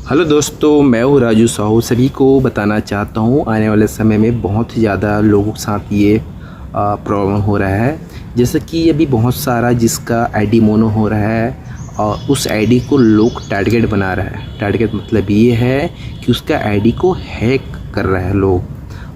Hello दोस्तों, मैं हूँ राजू साहू। सभी को बताना चाहता हूँ आने वाले समय में बहुत ही ज़्यादा लोगों के साथ ये प्रॉब्लम हो रहा है। जैसे कि अभी बहुत सारा जिसका आईडी मोनो हो रहा है और उस आईडी को लोग टारगेट बना रहा है। टारगेट मतलब ये है कि उसका आईडी को हैक कर रहा है लोग,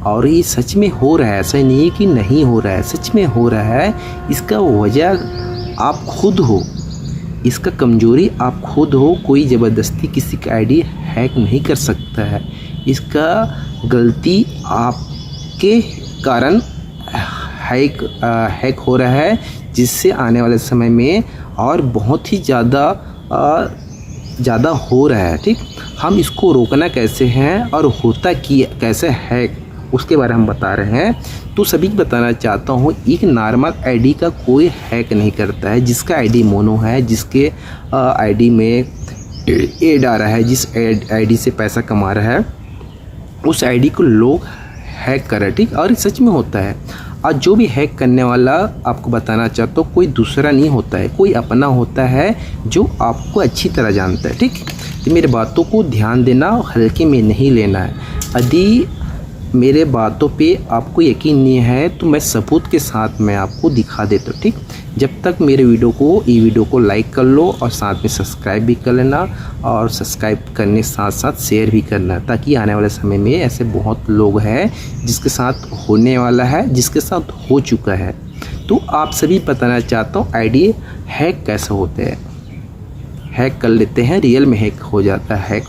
और ये सच में हो रहा है। ऐसा नहीं है कि नहीं हो रहा है, सच में हो रहा है। इसका वजह आप खुद हो, इसका कमज़ोरी आप खुद हो। कोई ज़बरदस्ती किसी का आईडी हैक नहीं कर सकता है। इसका गलती आपके कारण हैक हो रहा है, जिससे आने वाले समय में और बहुत ही ज़्यादा हो रहा है। ठीक, हम इसको रोकना कैसे हैं और होता कि कैसे हैक, उसके बारे में हम बता रहे हैं। तो सभी को बताना चाहता हूँ, एक नॉर्मल आईडी का कोई हैक नहीं करता है। जिसका आईडी मोनो है, जिसके आईडी में एड आ रहा है, जिस आईडी से पैसा कमा रहा है, उस आईडी को लोग हैक कर रहे हैं। ठीक, और सच में होता है। और जो भी हैक करने वाला, आपको बताना चाहता हूँ, कोई दूसरा नहीं होता है, कोई अपना होता है जो आपको अच्छी तरह जानता है। ठीक, तो मेरी बातों को ध्यान देना, हल्के में नहीं लेना है। यदि मेरे बातों पे आपको यकीन नहीं है तो मैं सबूत के साथ मैं आपको दिखा देता हूँ। ठीक, जब तक मेरे वीडियो को लाइक कर लो और साथ में सब्सक्राइब भी कर लेना, और सब्सक्राइब करने के साथ साथ शेयर भी करना, ताकि आने वाले समय में ऐसे बहुत लोग हैं जिसके साथ होने वाला है, जिसके साथ हो चुका है। तो आप सभी बताना चाहता हूँ आईडी हैक कैसे होते हैं। हैक कर लेते हैं, रियल में हैक हो जाता है,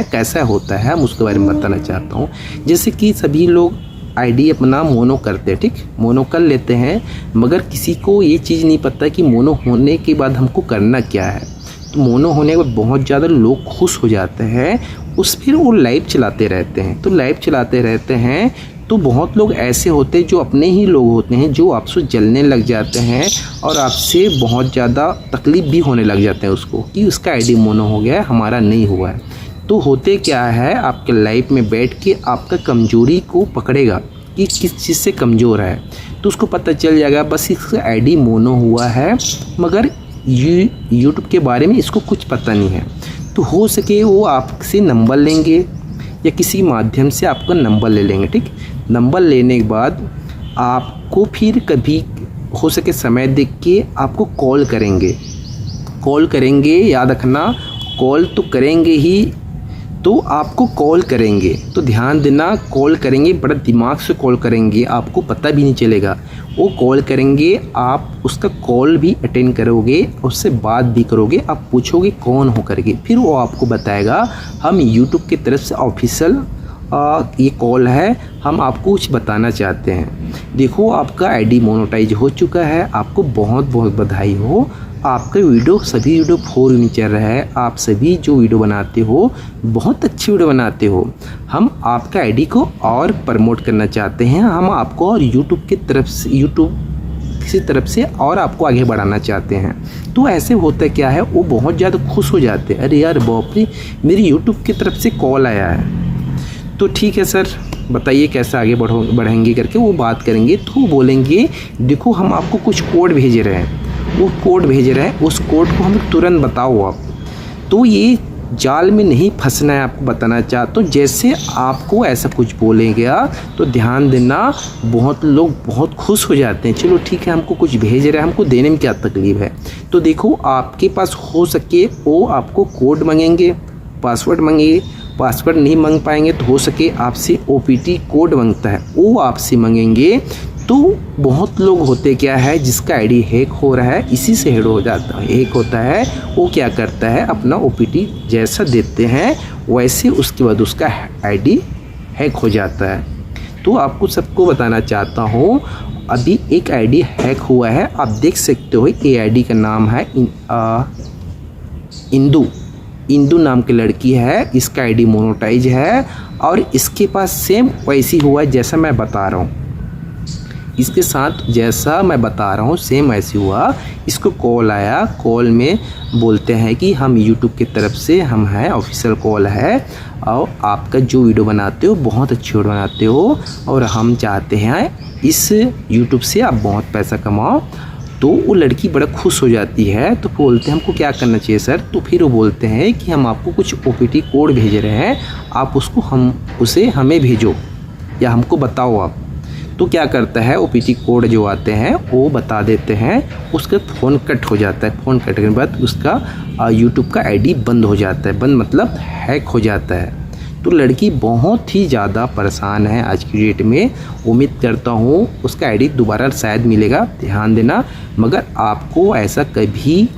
कैसा होता है, हम उसके बारे में बताना चाहता हूँ। जैसे कि सभी लोग आईडी अपना मोनो करते हैं। ठीक, मोनो कर लेते हैं, मगर किसी को ये चीज़ नहीं पता कि मोनो होने के बाद हमको करना क्या है। तो मोनो होने के बाद बहुत ज़्यादा लोग खुश हो जाते हैं, फिर वो लाइव चलाते रहते हैं। तो लाइव चलाते रहते हैं तो बहुत लोग ऐसे होते हैं जो अपने ही लोग होते हैं, जो आपसे जलने लग जाते हैं और आपसे बहुत ज़्यादा तकलीफ़ भी होने लग जाते हैं उसको, कि उसका आईडी मोनो हो गया है, हमारा नहीं हुआ है। तो होते क्या है, आपके लाइफ में बैठ के आपका कमज़ोरी को पकड़ेगा कि किस चीज़ से कमज़ोर है, तो उसको पता चल जाएगा बस इसका आईडी मोनो हुआ है, मगर यूट्यूब के बारे में इसको कुछ पता नहीं है। तो हो सके वो आपसे नंबर लेंगे या किसी माध्यम से आपका नंबर ले लेंगे। ठीक, नंबर लेने के बाद आपको फिर कभी हो सके समय देख के आपको कॉल करेंगे। याद रखना, कॉल तो करेंगे ही, तो आपको कॉल करेंगे तो ध्यान देना, कॉल करेंगे, बड़ा दिमाग से कॉल करेंगे, आपको पता भी नहीं चलेगा। वो कॉल करेंगे, आप उसका कॉल भी अटेंड करोगे, उससे बात भी करोगे, आप पूछोगे कौन हो करके, फिर वो आपको बताएगा हम यूट्यूब की तरफ से ऑफिशियल ये कॉल है, हम आपको कुछ बताना चाहते हैं। देखो, आपका आईडी मोनेटाइज हो चुका है, आपको बहुत बहुत बधाई हो। आपका सभी वीडियो 4 में चल रहा है। आप सभी जो वीडियो बनाते हो बहुत अच्छी वीडियो बनाते हो। हम आपका आईडी को और प्रमोट करना चाहते हैं, हम आपको और यूट्यूब की तरफ से और आपको आगे बढ़ाना चाहते हैं। तो ऐसे होता क्या है, वो बहुत ज़्यादा खुश हो जाते हैं, अरे यार बाप रे, मेरी यूट्यूब की तरफ से कॉल आया है, तो ठीक है सर बताइए कैसे आगे बढ़ेंगे करके वो बात करेंगे। तो वो बोलेंगे देखो हम आपको कुछ कोड भेज रहे हैं, वो कोड भेज रहे हैं, उस कोड को हमें तुरंत बताओ आप। तो ये जाल में नहीं फंसना है, आपको बताना चाहता हूँ। जैसे आपको ऐसा कुछ बोलेगा तो ध्यान देना, बहुत लोग बहुत खुश हो जाते हैं, चलो ठीक है हमको कुछ भेज रहे हैं, हमको देने में क्या तकलीफ़ है। तो देखो, आपके पास हो सके वो आपको कोड मांगेंगे, पासवर्ड मांगेंगे, पासवर्ड नहीं मांग पाएंगे तो हो सके आपसे OPT कोड मांगता है, वो आपसे मांगेंगे। तो बहुत लोग होते क्या है, जिसका आईडी हैक हो रहा है, इसी से हैक होता है। वो क्या करता है, अपना OPT जैसा देते हैं वैसे उसके बाद उसका आईडी हैक हो जाता है। तो आपको सबको बताना चाहता हूँ, अभी एक आईडी हैक हुआ है, आप देख सकते हो। ये आईडी का नाम है इंदू नाम की लड़की है, इसका आईडी मोनेटाइज है और इसके पास सेम वैसी हुआ जैसा मैं बता रहा हूँ। इसके साथ जैसा मैं बता रहा हूँ सेम ऐसे हुआ। इसको कॉल आया, कॉल में बोलते हैं कि हम यूट्यूब की तरफ से हम हैं, ऑफिशियल कॉल है, और आपका जो वीडियो बनाते हो बहुत अच्छी वीडियो बनाते हो और हम चाहते हैं इस यूट्यूब से आप बहुत पैसा कमाओ। तो वो लड़की बड़ा खुश हो जाती है। तो बोलते हैं हमको क्या करना चाहिए सर? तो फिर वो बोलते हैं कि हम आपको कुछ OPT कोड भेज रहे हैं, आप उसे हमें भेजो या हमको बताओ आप। तो क्या करता है, OPT कोड जो आते हैं वो बता देते हैं, उसका फ़ोन कट हो जाता है। फ़ोन कटने के बाद उसका यूट्यूब का ID बंद हो जाता है। बंद मतलब हैक हो जाता है। तो लड़की बहुत ही ज़्यादा परेशान है आज की डेट में। उम्मीद करता हूँ उसका ID दोबारा शायद मिलेगा, ध्यान देना। मगर आपको ऐसा कभी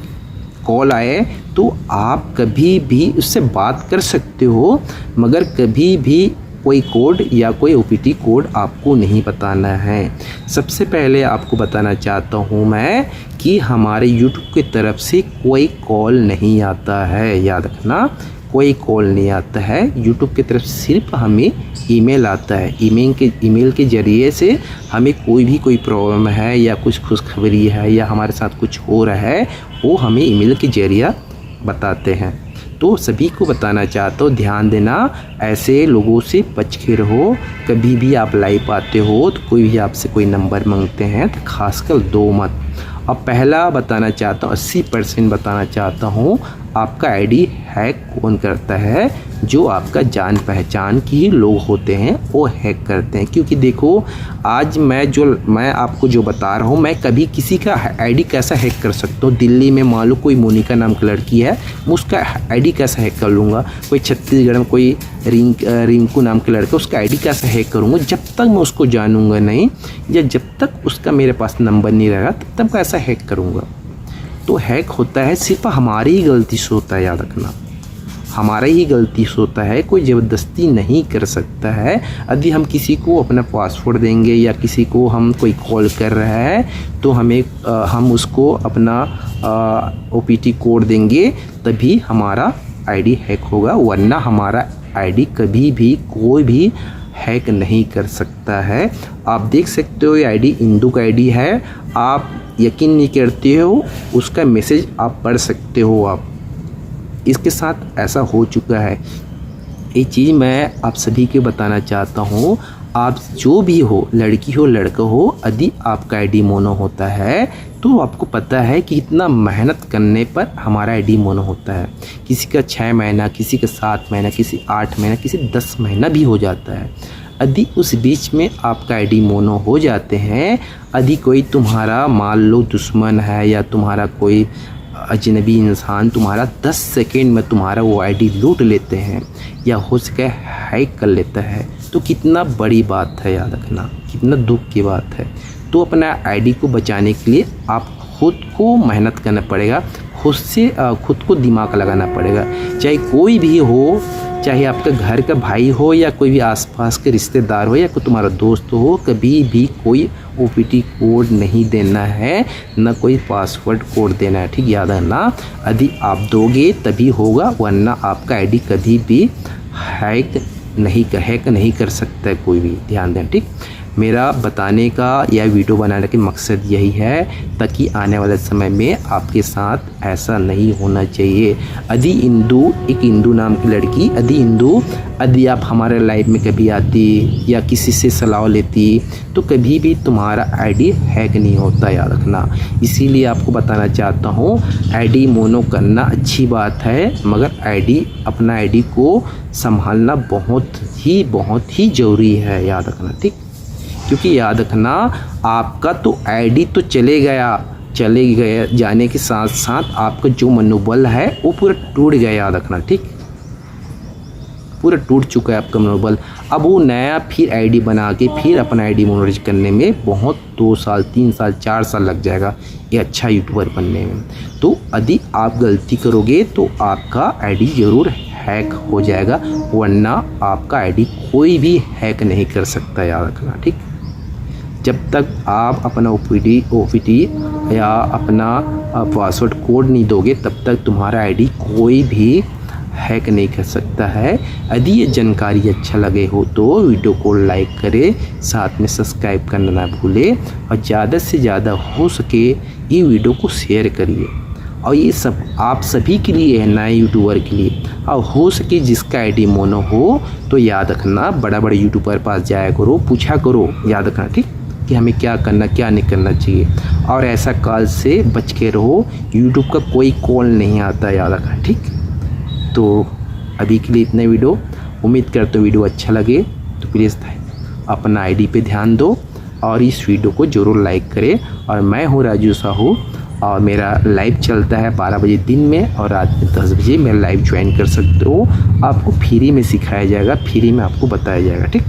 कॉल आए तो आप कभी भी उससे बात कर सकते हो, मगर कभी भी कोई कोड या कोई OPT कोड आपको नहीं बताना है। सबसे पहले आपको बताना चाहता हूँ मैं कि हमारे YouTube की तरफ से कोई कॉल नहीं आता है, याद रखना, कोई कॉल नहीं आता है। YouTube की तरफ सिर्फ हमें ईमेल आता है। ईमेल के ज़रिए से हमें कोई प्रॉब्लम है या कुछ खुशखबरी है या हमारे साथ कुछ हो रहा है, वो हमें ईमेल के ज़रिए बताते हैं। तो सभी को बताना चाहता हूँ, ध्यान देना, ऐसे लोगों से बच के रहो। कभी भी आप लाइव आते हो तो कोई भी आपसे कोई नंबर मांगते हैं तो खासकर दो मत। अब पहला बताना चाहता हूँ, 80% बताना चाहता हूँ, आपका ID हैक कौन करता है? जो आपका जान पहचान की ही लोग होते हैं वो हैक करते हैं। क्योंकि देखो, आज मैं आपको जो बता रहा हूँ, मैं कभी किसी का ID कैसा हैक कर सकता हूँ? दिल्ली में मान लो कोई मोनिका नाम की लड़की है, मैं उसका ID कैसा हैक कर लूँगा? कोई छत्तीसगढ़ में कोई रिंकू नाम के लड़का, उसका ID कैसे हैक करूँगा? जब तक मैं उसको जानूँगा नहीं या जब तक उसका मेरे पास नंबर नहीं रहेगा तब तक कैसा हैक करूँगा? तो हैक होता है सिर्फ हमारी ही गलती से होता है, याद रखना, हमारा ही गलती से होता है। कोई ज़बरदस्ती नहीं कर सकता है। यदि हम किसी को अपना पासवर्ड देंगे या किसी को हम कोई कॉल कर रहा है तो हम उसको अपना OPT कोड देंगे तभी हमारा ID हैक होगा, वरना हमारा ID कभी भी कोई भी हैक नहीं कर सकता है। आप देख सकते हो ये ID इंदू का ID है। आप यकीन नहीं करते हो, उसका मैसेज आप पढ़ सकते हो। आप इसके साथ ऐसा हो चुका है। ये चीज़ मैं आप सभी को बताना चाहता हूँ। आप जो भी हो, लड़की हो लड़का हो, यदि आपका ID मोनो होता है तो आपको पता है कि इतना मेहनत करने पर हमारा ID मोनो होता है। किसी का 6 महीना, किसी का 7 महीना, किसी 8 महीना, किसी 10 महीना भी हो जाता है। यदि उस बीच में आपका ID मोनो हो जाते हैं, यदि कोई तुम्हारा मान लो दुश्मन है या तुम्हारा कोई अजनबी इंसान तुम्हारा 10 सेकेंड में तुम्हारा वो ID लूट लेते हैं या हो सके हैक कर लेता है, तो कितना बड़ी बात है, याद रखना, कितना दुख की बात है। तो अपना ID को बचाने के लिए आप खुद को मेहनत करना पड़ेगा, खुद को दिमाग लगाना पड़ेगा। चाहे कोई भी हो, चाहे आपका घर का भाई हो या कोई भी आसपास के रिश्तेदार हो या कोई तुम्हारा दोस्त हो, कभी भी कोई OPT कोड नहीं देना है, ना कोई पासवर्ड कोड देना है, ठीक, याद रखना। यदि आप दोगे तभी होगा, वरना आपका ID कभी भी हैक नहीं कर सकता है कोई भी, ध्यान दें, ठीक। मेरा बताने का या वीडियो बनाने का मकसद यही है ताकि आने वाले समय में आपके साथ ऐसा नहीं होना चाहिए। यदि इंदू नाम की लड़की, यदि आप हमारे लाइफ में कभी आती या किसी से सलाह लेती तो कभी भी तुम्हारा ID हैक नहीं होता, याद रखना। इसीलिए आपको बताना चाहता हूँ, ID मोनो करना अच्छी बात है, मगर अपना ID को संभालना बहुत ही ज़रूरी है, याद रखना, ठीक। क्योंकि याद रखना, आपका तो ID तो चले गया जाने के साथ साथ आपका जो मनोबल है वो पूरा टूट गया, याद रखना, ठीक, पूरा टूट चुका है आपका मनोबल। अब वो नया फिर ID बना के फिर अपना ID मोनेटाइज करने में बहुत 2 साल 3 साल 4 साल लग जाएगा ये अच्छा यूट्यूबर बनने में। तो यदि आप गलती करोगे तो आपका ID ज़रूर हैक हो जाएगा, वरना आपका ID कोई भी हैक नहीं कर सकता, याद रखना, ठीक। जब तक आप अपना OPT या अपना पासवर्ड कोड नहीं दोगे तब तक तुम्हारा ID कोई भी हैक नहीं कर सकता है। यदि ये जानकारी अच्छा लगे हो तो वीडियो को लाइक करें, साथ में सब्सक्राइब करना ना भूलें और ज़्यादा से ज़्यादा हो सके ये वीडियो को शेयर करिए। और ये सब आप सभी के लिए है, नए यूट्यूबर के लिए। और हो सके जिसका ID मोनो हो तो याद रखना, बड़ा यूट्यूबर पास जाया करो, पूछा करो, याद रखना, ठीक। कि हमें क्या करना क्या नहीं करना चाहिए। और ऐसा कॉल से बच के रहो, यूट्यूब का कोई कॉल नहीं आता, याद रखना, ठीक। तो अभी के लिए इतना वीडियो, उम्मीद करते हो वीडियो अच्छा लगे तो प्लीज़ अपना आईडी पे ध्यान दो और इस वीडियो को ज़रूर लाइक करें। और मैं हूँ राजू साहू और मेरा लाइव चलता है 12 बजे दिन में और रात में 10 बजे मेरा लाइव ज्वाइन कर सकते हो। आपको फ्री में सिखाया जाएगा, फ्री में आपको बताया जाएगा, ठीक।